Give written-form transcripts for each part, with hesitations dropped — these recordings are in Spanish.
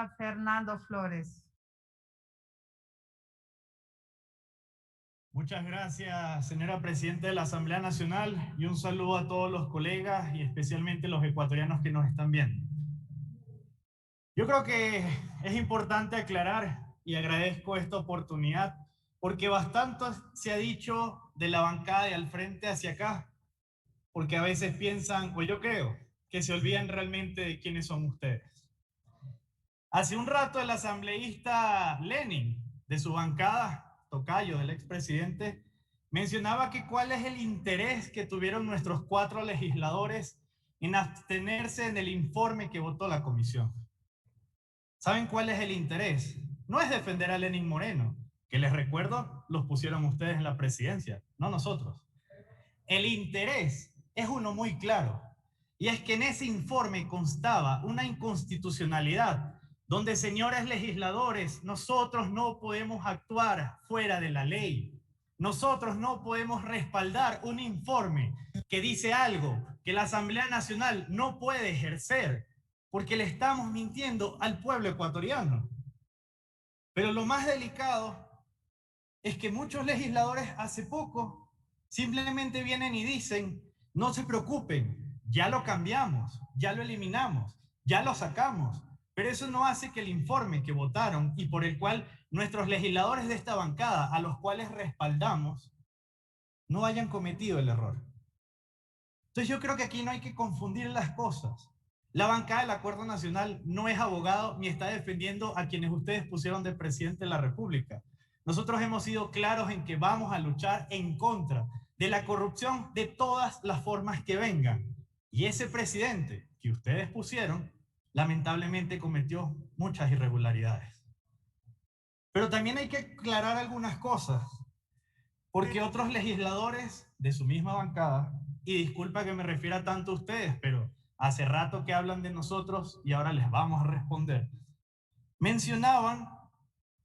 señor Fernando Flores. Muchas gracias, señora Presidenta de la Asamblea Nacional, y un saludo a todos los colegas y especialmente los ecuatorianos que nos están viendo. Yo creo que es importante aclarar, y agradezco esta oportunidad, porque bastante se ha dicho de la bancada de al frente hacia acá, porque a veces piensan, o yo creo, que se olvidan realmente de quiénes son ustedes. Hace un rato el asambleísta Lenin, de su bancada, tocayo del expresidente, mencionaba que cuál es el interés que tuvieron nuestros 4 legisladores en abstenerse en el informe que votó la comisión. ¿Saben cuál es el interés? No es defender a Lenín Moreno, que les recuerdo, los pusieron ustedes en la presidencia, no nosotros. El interés es uno muy claro, y es que en ese informe constaba una inconstitucionalidad donde, señores legisladores, nosotros no podemos actuar fuera de la ley. Nosotros no podemos respaldar un informe que dice algo que la Asamblea Nacional no puede ejercer, porque le estamos mintiendo al pueblo ecuatoriano. Pero lo más delicado es que muchos legisladores hace poco simplemente vienen y dicen, no se preocupen, ya lo cambiamos, ya lo eliminamos, ya lo sacamos. Pero eso no hace que el informe que votaron y por el cual nuestros legisladores de esta bancada, a los cuales respaldamos, no hayan cometido el error. Entonces yo creo que aquí no hay que confundir las cosas. La bancada del Acuerdo Nacional no es abogado ni está defendiendo a quienes ustedes pusieron de presidente de la República. Nosotros hemos sido claros en que vamos a luchar en contra de la corrupción de todas las formas que vengan. Y ese presidente que ustedes pusieron, lamentablemente cometió muchas irregularidades. Pero también hay que aclarar algunas cosas, porque otros legisladores de su misma bancada, y disculpa que me refiera tanto a ustedes, pero hace rato que hablan de nosotros y ahora les vamos a responder, mencionaban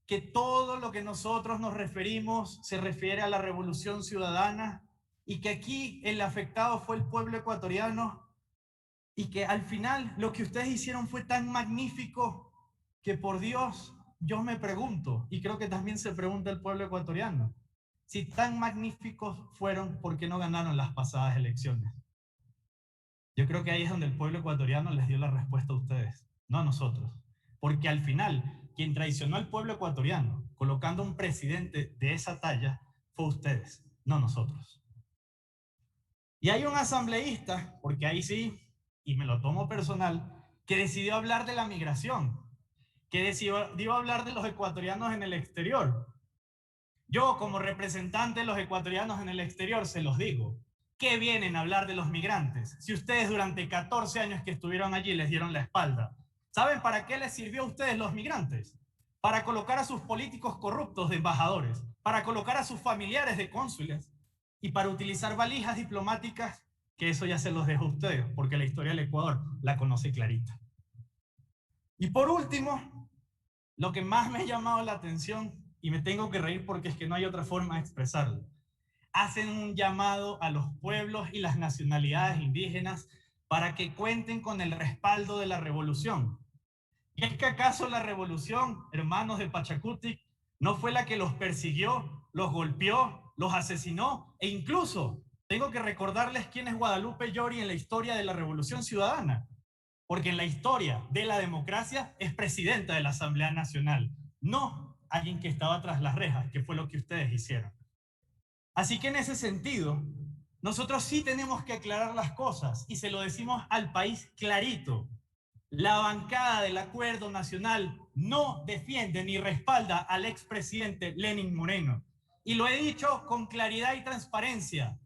que todo lo que nosotros nos referimos se refiere a la Revolución Ciudadana y que aquí el afectado fue el pueblo ecuatoriano y que al final lo que ustedes hicieron fue tan magnífico que, por Dios, yo me pregunto, y creo que también se pregunta el pueblo ecuatoriano, si tan magníficos fueron, ¿por qué no ganaron las pasadas elecciones? Yo creo que ahí es donde el pueblo ecuatoriano les dio la respuesta a ustedes, no a nosotros. Porque al final, quien traicionó al pueblo ecuatoriano, colocando un presidente de esa talla, fue ustedes, no nosotros. Y hay un asambleísta, porque ahí sí, y me lo tomo personal, que decidió hablar de la migración, que decidió hablar de los ecuatorianos en el exterior. Yo, como representante de los ecuatorianos en el exterior, se los digo, ¿qué vienen a hablar de los migrantes? Si ustedes durante 14 años que estuvieron allí les dieron la espalda. ¿Saben para qué les sirvió a ustedes los migrantes? Para colocar a sus políticos corruptos de embajadores, para colocar a sus familiares de cónsules y para utilizar valijas diplomáticas, que eso ya se los dejo a ustedes, porque la historia del Ecuador la conoce clarita. Y por último, lo que más me ha llamado la atención, y me tengo que reír porque es que no hay otra forma de expresarlo, hacen un llamado a los pueblos y las nacionalidades indígenas para que cuenten con el respaldo de la revolución. ¿Y es que acaso la revolución, hermanos de Pachacutic, no fue la que los persiguió, los golpeó, los asesinó e incluso tengo que recordarles quién es Guadalupe Llori en la historia de la Revolución Ciudadana? Porque en la historia de la democracia es presidenta de la Asamblea Nacional, no alguien que estaba tras las rejas, que fue lo que ustedes hicieron. Así que en ese sentido, nosotros sí tenemos que aclarar las cosas y se lo decimos al país clarito. La bancada del Acuerdo Nacional no defiende ni respalda al expresidente Lenín Moreno. Y lo he dicho con claridad y transparencia.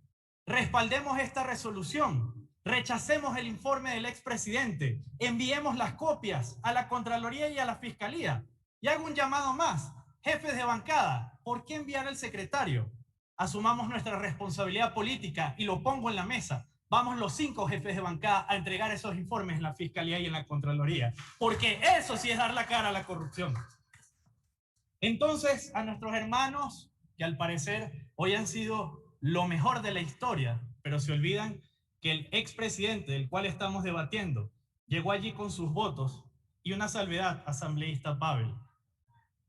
Respaldemos esta resolución, rechacemos el informe del expresidente, enviemos las copias a la Contraloría y a la Fiscalía. Y hago un llamado más. Jefes de bancada, ¿por qué enviar al secretario? Asumamos nuestra responsabilidad política y lo pongo en la mesa. Vamos los 5 jefes de bancada a entregar esos informes en la Fiscalía y en la Contraloría, porque eso sí es dar la cara a la corrupción. Entonces, a nuestros hermanos, que al parecer hoy han sido lo mejor de la historia, pero se olvidan que el expresidente del cual estamos debatiendo llegó allí con sus votos Y una salvedad, asambleísta Pavel.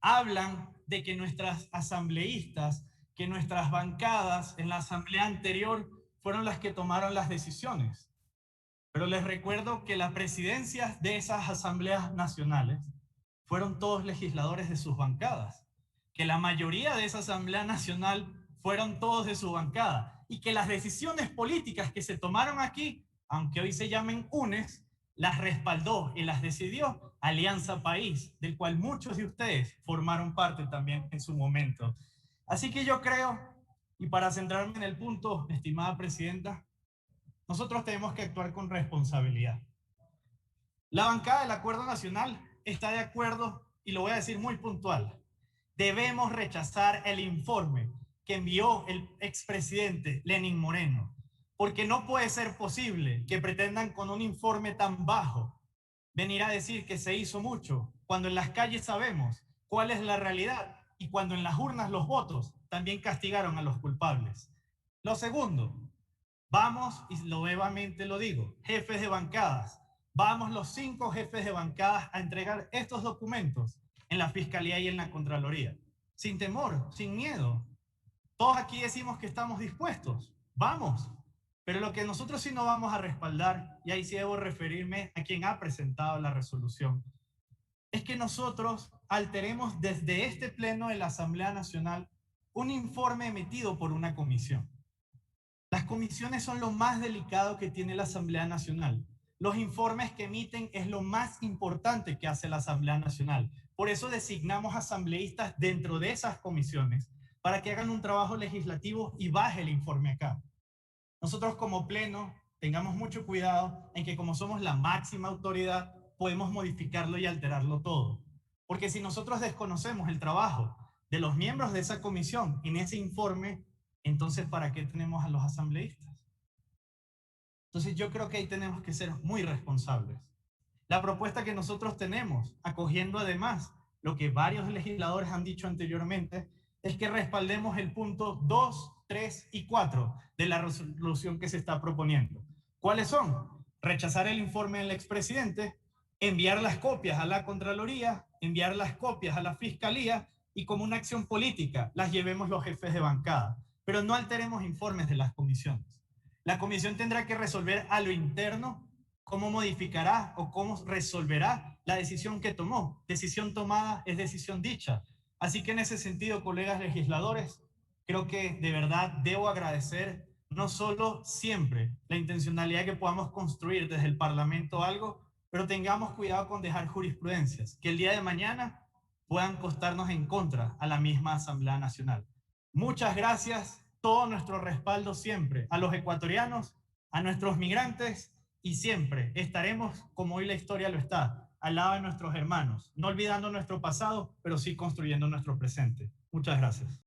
Hablan de que nuestras asambleístas, que nuestras bancadas en la asamblea anterior fueron las que tomaron las decisiones. Pero les recuerdo que las presidencias de esas asambleas nacionales fueron todos legisladores de sus bancadas, que la mayoría de esa asamblea nacional fueron todos de su bancada y que las decisiones políticas que se tomaron aquí, aunque hoy se llamen UNES, las respaldó y las decidió Alianza País, del cual muchos de ustedes formaron parte también en su momento. Así que yo creo, y para centrarme en el punto, estimada presidenta, nosotros tenemos que actuar con responsabilidad. La bancada del Acuerdo Nacional está de acuerdo, y lo voy a decir muy puntual. Debemos rechazar el informe que envió el expresidente Lenín Moreno, porque no puede ser posible que pretendan con un informe tan bajo venir a decir que se hizo mucho, cuando en las calles sabemos cuál es la realidad y cuando en las urnas los votos también castigaron a los culpables. Lo segundo, vamos, y nuevamente lo digo, jefes de bancadas, vamos los 5 jefes de bancadas a entregar estos documentos en la Fiscalía y en la Contraloría. Sin temor, sin miedo. Todos aquí decimos que estamos dispuestos. Vamos. Pero lo que nosotros sí no vamos a respaldar, y ahí sí debo referirme a quien ha presentado la resolución, es que nosotros alteremos desde este pleno de la Asamblea Nacional un informe emitido por una comisión. Las comisiones son lo más delicado que tiene la Asamblea Nacional. Los informes que emiten es lo más importante que hace la Asamblea Nacional. Por eso designamos asambleístas dentro de esas comisiones para que hagan un trabajo legislativo y baje el informe acá. Nosotros como pleno tengamos mucho cuidado en que como somos la máxima autoridad podemos modificarlo y alterarlo todo. Porque si nosotros desconocemos el trabajo de los miembros de esa comisión en ese informe, entonces ¿para qué tenemos a los asambleístas? Entonces yo creo que ahí tenemos que ser muy responsables. La propuesta que nosotros tenemos, acogiendo además lo que varios legisladores han dicho anteriormente, es que respaldemos el punto 2, 3 y 4 de la resolución que se está proponiendo. ¿Cuáles son? Rechazar el informe del expresidente, enviar las copias a la Contraloría, enviar las copias a la Fiscalía y como una acción política las llevemos los jefes de bancada. Pero no alteremos informes de las comisiones. La comisión tendrá que resolver a lo interno cómo modificará o cómo resolverá la decisión que tomó. Decisión tomada es decisión dicha. Así que en ese sentido, colegas legisladores, creo que de verdad debo agradecer no solo siempre la intencionalidad que podamos construir desde el Parlamento algo, pero tengamos cuidado con dejar jurisprudencias que el día de mañana puedan costarnos en contra a la misma Asamblea Nacional. Muchas gracias, todo nuestro respaldo siempre a los ecuatorianos, a nuestros migrantes y siempre estaremos, como hoy la historia lo está, al lado de nuestros hermanos, no olvidando nuestro pasado, pero sí construyendo nuestro presente. Muchas gracias.